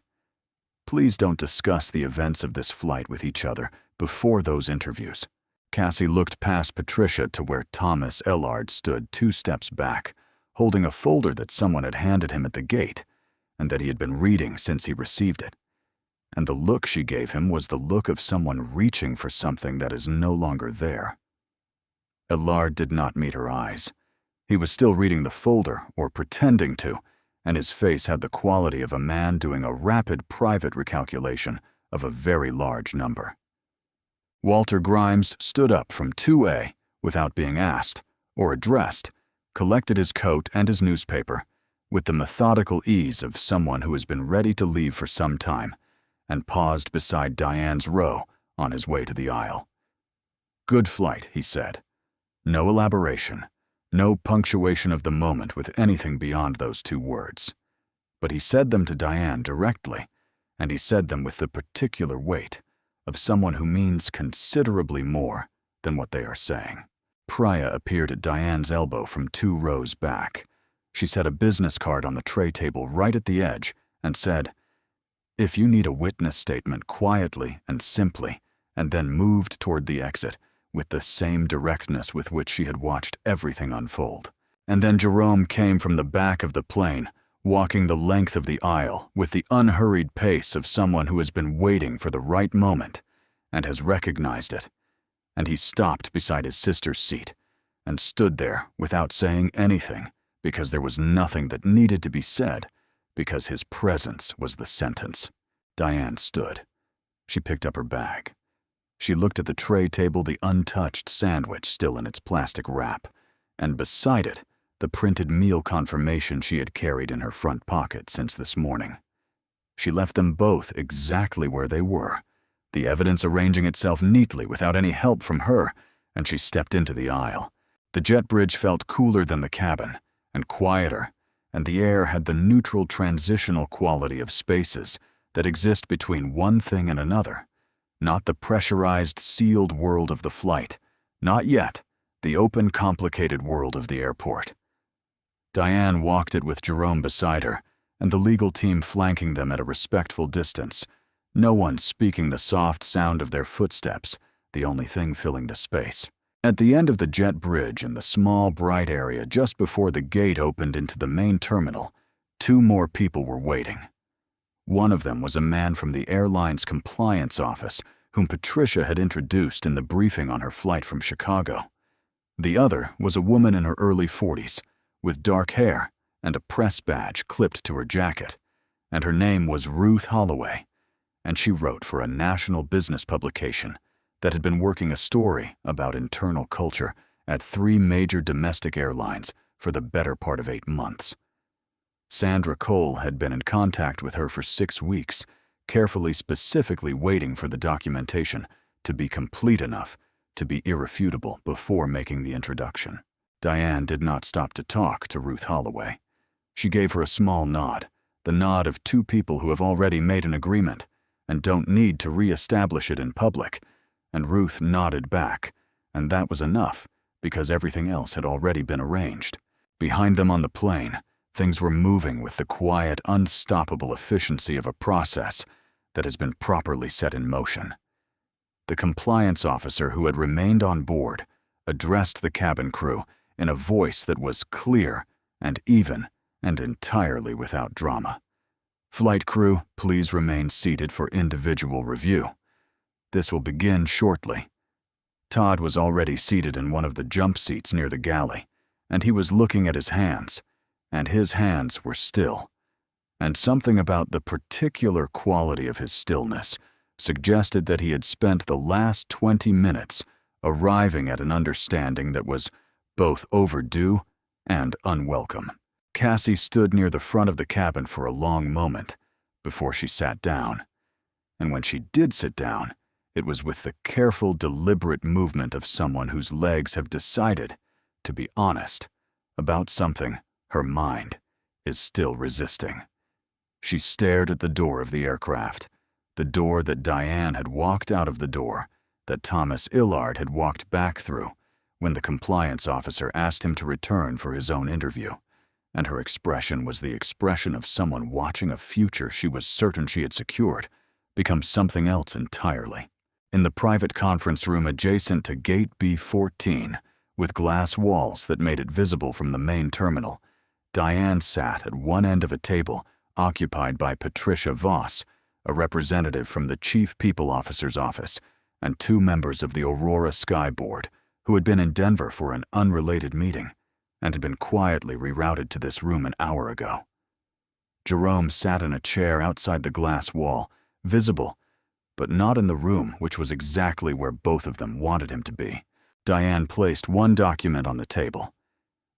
"Please don't discuss the events of this flight with each other before those interviews." Cassie looked past Patricia to where Thomas Ellard stood 2 steps back, holding a folder that someone had handed him at the gate, and that he had been reading since he received it. And the look she gave him was the look of someone reaching for something that is no longer there. Ellard did not meet her eyes. He was still reading the folder, or pretending to, and his face had the quality of a man doing a rapid private recalculation of a very large number. Walter Grimes stood up from 2A without being asked or addressed, collected his coat and his newspaper, with the methodical ease of someone who has been ready to leave for some time, and paused beside Diane's row on his way to the aisle. "Good flight," he said. No elaboration, no punctuation of the moment with anything beyond those 2 words. But he said them to Diane directly, and he said them with the particular weight of someone who means considerably more than what they are saying. Priya appeared at Diane's elbow from 2 rows back. She set a business card on the tray table right at the edge and said, "If you need a witness statement quietly and simply," and then moved toward the exit with the same directness with which she had watched everything unfold. And then Jerome came from the back of the plane, walking the length of the aisle with the unhurried pace of someone who has been waiting for the right moment and has recognized it. And he stopped beside his sister's seat and stood there without saying anything, because there was nothing that needed to be said, because his presence was the sentence. Diane stood. She picked up her bag. She looked at the tray table, the untouched sandwich still in its plastic wrap, and beside it, the printed meal confirmation she had carried in her front pocket since this morning. She left them both exactly where they were, the evidence arranging itself neatly without any help from her, and she stepped into the aisle. The jet bridge felt cooler than the cabin, and quieter, and the air had the neutral transitional quality of spaces that exist between one thing and another. Not the pressurized, sealed world of the flight. Not yet, the open, complicated world of the airport. Diane walked it with Jerome beside her, and the legal team flanking them at a respectful distance, no one speaking the soft sound of their footsteps, the only thing filling the space. At the end of the jet bridge in the small, bright area just before the gate opened into the main terminal, 2 more people were waiting. One of them was a man from the airline's compliance office whom Patricia had introduced in the briefing on her flight from Chicago. The other was a woman in her early 40s, with dark hair and a press badge clipped to her jacket, and her name was Ruth Holloway, and she wrote for a national business publication that had been working a story about internal culture at 3 major domestic airlines for the better part of 8 months. Sandra Cole had been in contact with her for 6 weeks, carefully, specifically waiting for the documentation to be complete enough to be irrefutable before making the introduction. Diane did not stop to talk to Ruth Holloway. She gave her a small nod, the nod of 2 people who have already made an agreement and don't need to re-establish it in public, and Ruth nodded back, and that was enough because everything else had already been arranged. Behind them on the plane, things were moving with the quiet, unstoppable efficiency of a process that has been properly set in motion. The compliance officer who had remained on board addressed the cabin crew in a voice that was clear and even and entirely without drama. Flight crew, please remain seated for individual review. This will begin shortly. Todd was already seated in one of the jump seats near the galley, and he was looking at his hands, and his hands were still. And something about the particular quality of his stillness suggested that he had spent the last 20 minutes arriving at an understanding that was both overdue and unwelcome. Cassie stood near the front of the cabin for a long moment before she sat down. And when she did sit down, it was with the careful, deliberate movement of someone whose legs have decided to be honest about something her mind is still resisting. She stared at the door of the aircraft, the door that Diane had walked out of, the door that Thomas Illard had walked back through when the compliance officer asked him to return for his own interview. And her expression was the expression of someone watching a future she was certain she had secured become something else entirely. In the private conference room adjacent to Gate B14, with glass walls that made it visible from the main terminal, Diane sat at one end of a table occupied by Patricia Voss, a representative from the Chief People Officer's office, and 2 members of the Aurora Sky Board, who had been in Denver for an unrelated meeting and had been quietly rerouted to this room an hour ago. Jerome sat in a chair outside the glass wall, visible, but not in the room, which was exactly where both of them wanted him to be. Diane placed one document on the table.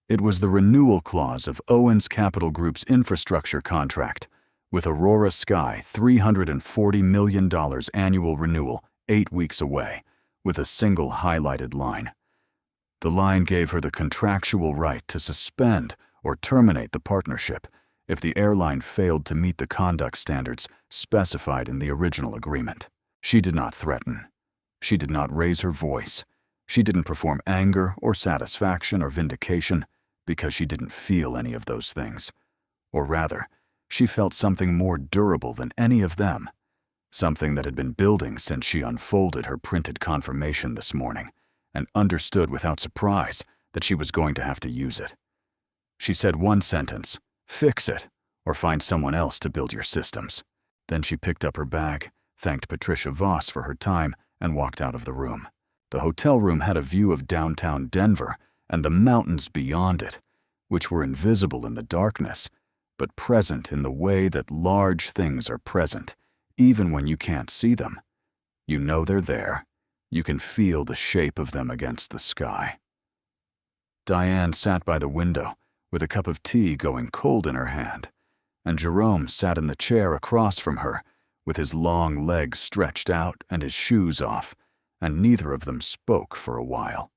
It was the renewal clause of Owens Capital Group's infrastructure contract with Aurora Sky, $340 million annual renewal, 8 weeks away, with a single highlighted line. The line gave her the contractual right to suspend or terminate the partnership if the airline failed to meet the conduct standards specified in the original agreement. She did not threaten. She did not raise her voice. She didn't perform anger or satisfaction or vindication because she didn't feel any of those things. Or rather, she felt something more durable than any of them, something that had been building since she unfolded her printed confirmation this morning and understood without surprise that she was going to have to use it. She said one sentence, "Fix it, or find someone else to build your systems." Then she picked up her bag, thanked Patricia Voss for her time, and walked out of the room. The hotel room had a view of downtown Denver and the mountains beyond it, which were invisible in the darkness, but present in the way that large things are present, even when you can't see them. You know they're there. You can feel the shape of them against the sky. Diane sat by the window, with a cup of tea going cold in her hand, and Jerome sat in the chair across from her, with his long legs stretched out and his shoes off, and neither of them spoke for a while,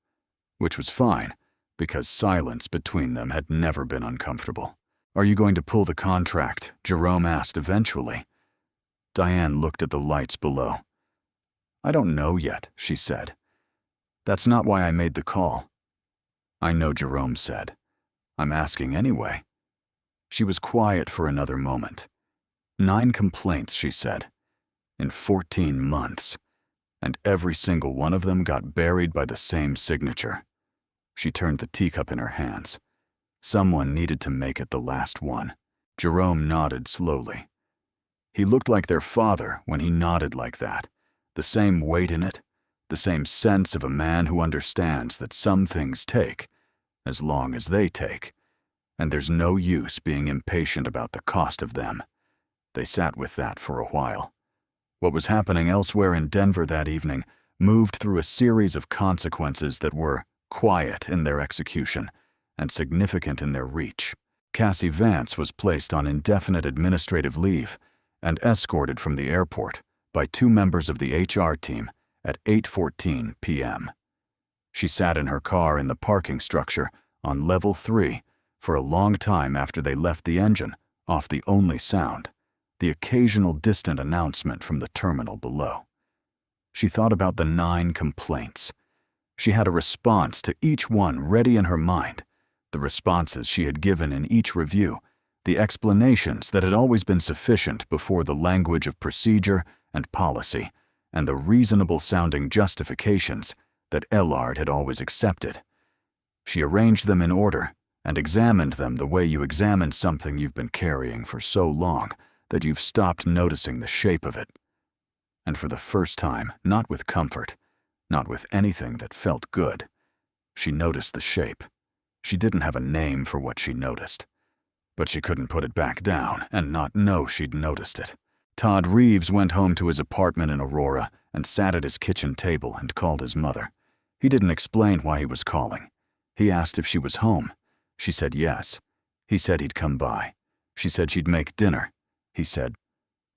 which was fine, because silence between them had never been uncomfortable. "Are you going to pull the contract?" Jerome asked eventually. Diane looked at the lights below. "I don't know yet," she said. "That's not why I made the call." "I know," Jerome said. "I'm asking anyway." She was quiet for another moment. 9 complaints, she said, in 14 months, and every single one of them got buried by the same signature. She turned the teacup in her hands. Someone needed to make it the last one. Jerome nodded slowly. He looked like their father when he nodded like that, the same weight in it, the same sense of a man who understands that some things take, as long as they take, and there's no use being impatient about the cost of them. They sat with that for a while. What was happening elsewhere in Denver that evening moved through a series of consequences that were quiet in their execution and significant in their reach. Cassie Vance was placed on indefinite administrative leave and escorted from the airport by 2 members of the HR team at 8:14 p.m. She sat in her car in the parking structure on level 3 for a long time after they left the engine off the only sound, the occasional distant announcement from the terminal below. She thought about the 9 complaints. She had a response to each one ready in her mind, the responses she had given in each review, the explanations that had always been sufficient before the language of procedure and policy, and the reasonable-sounding justifications that Illard had always accepted. She arranged them in order and examined them the way you examine something you've been carrying for so long that you've stopped noticing the shape of it. And for the first time, not with comfort, not with anything that felt good, she noticed the shape. She didn't have a name for what she noticed, but she couldn't put it back down and not know she'd noticed it. Todd Reeves went home to his apartment in Aurora and sat at his kitchen table and called his mother. He didn't explain why he was calling. He asked if she was home. She said yes. He said he'd come by. She said she'd make dinner. He said,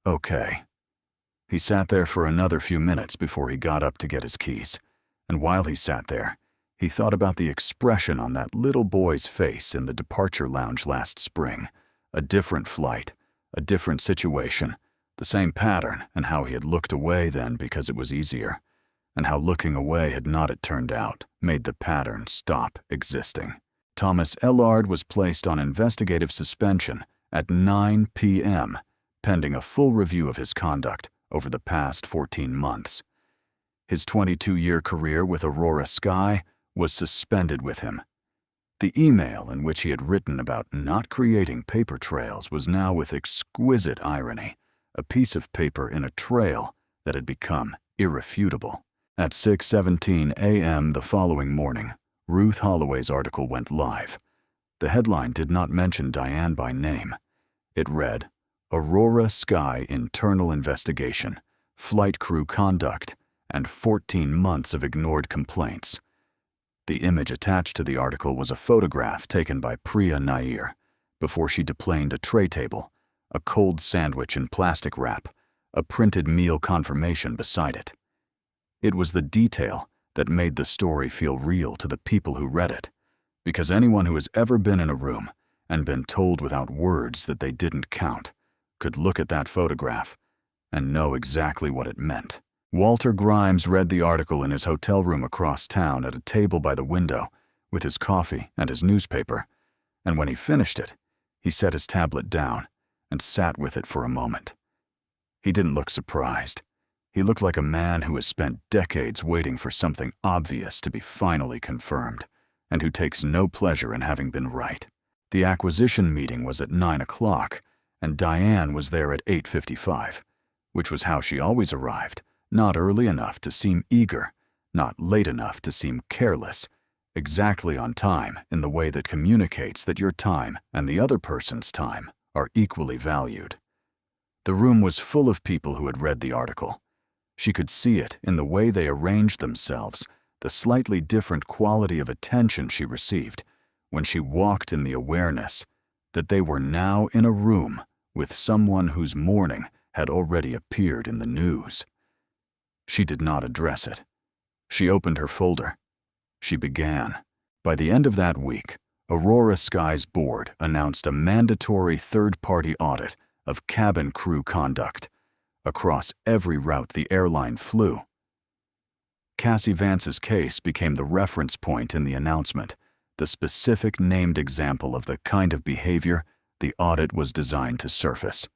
"Okay." He sat there for another few minutes before he got up to get his keys. And while he sat there, he thought about the expression on that little boy's face in the departure lounge last spring. A different flight, a different situation, the same pattern, and how he had looked away then because it was easier, and how looking away had not, it turned out, made the pattern stop existing. Thomas Ellard was placed on investigative suspension at 9 p.m., pending a full review of his conduct over the past 14 months. His 22-year career with Aurora Sky was suspended with him. The email in which he had written about not creating paper trails was now with exquisite irony, a piece of paper in a trail that had become irrefutable. At 6:17 a.m. the following morning, Ruth Holloway's article went live. The headline did not mention Diane by name. It read, "Aurora Sky Internal Investigation, Flight Crew Conduct, and 14 months of ignored complaints." The image attached to the article was a photograph taken by Priya Nair before she deplaned a tray table, a cold sandwich in plastic wrap, a printed meal confirmation beside it. It was the detail that made the story feel real to the people who read it, because anyone who has ever been in a room and been told without words that they didn't count could look at that photograph and know exactly what it meant. Walter Grimes read the article in his hotel room across town at a table by the window with his coffee and his newspaper, and when he finished it, he set his tablet down and sat with it for a moment. He didn't look surprised. He looked like a man who has spent decades waiting for something obvious to be finally confirmed, and who takes no pleasure in having been right. The acquisition meeting was at 9 o'clock, and Diane was there at 8:55, which was how she always arrived, not early enough to seem eager, not late enough to seem careless, exactly on time in the way that communicates that your time and the other person's time are equally valued. The room was full of people who had read the article. She could see it in the way they arranged themselves, the slightly different quality of attention she received when she walked in the awareness that they were now in a room with someone whose mourning had already appeared in the news. She did not address it. She opened her folder. She began. By the end of that week, Aurora Sky's board announced a mandatory third-party audit of cabin crew conduct across every route the airline flew. Cassie Vance's case became the reference point in the announcement, the specific named example of the kind of behavior the audit was designed to surface.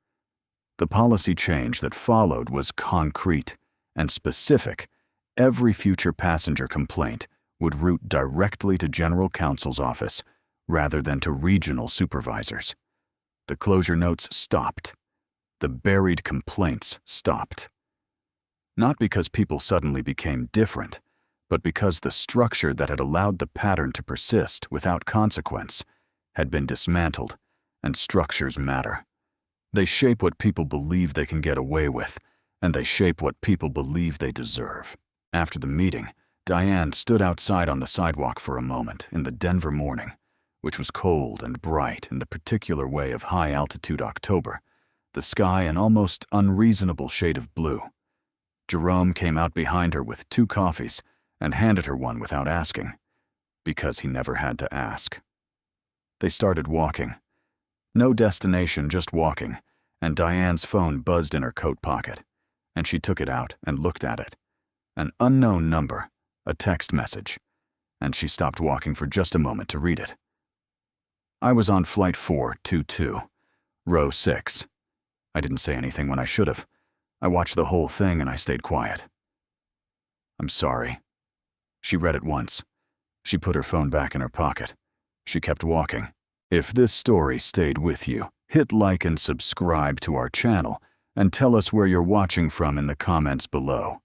The policy change that followed was concrete and specific. Every future passenger complaint would route directly to General Counsel's office rather than to regional supervisors. The closure notes stopped. The buried complaints stopped. Not because people suddenly became different, but because the structure that had allowed the pattern to persist without consequence had been dismantled, and structures matter. They shape what people believe they can get away with, and they shape what people believe they deserve. After the meeting, Diane stood outside on the sidewalk for a moment in the Denver morning, which was cold and bright in the particular way of high-altitude October, the sky an almost unreasonable shade of blue. Jerome came out behind her with 2 coffees and handed her one without asking, because he never had to ask. They started walking. No destination, just walking, and Diane's phone buzzed in her coat pocket, and she took it out and looked at it. An unknown number, a text message, and she stopped walking for just a moment to read it. "I was on flight 422, row 6. I didn't say anything when I should have. I watched the whole thing and I stayed quiet. I'm sorry." She read it once. She put her phone back in her pocket. She kept walking. If this story stayed with you, hit like and subscribe to our channel, and tell us where you're watching from in the comments below.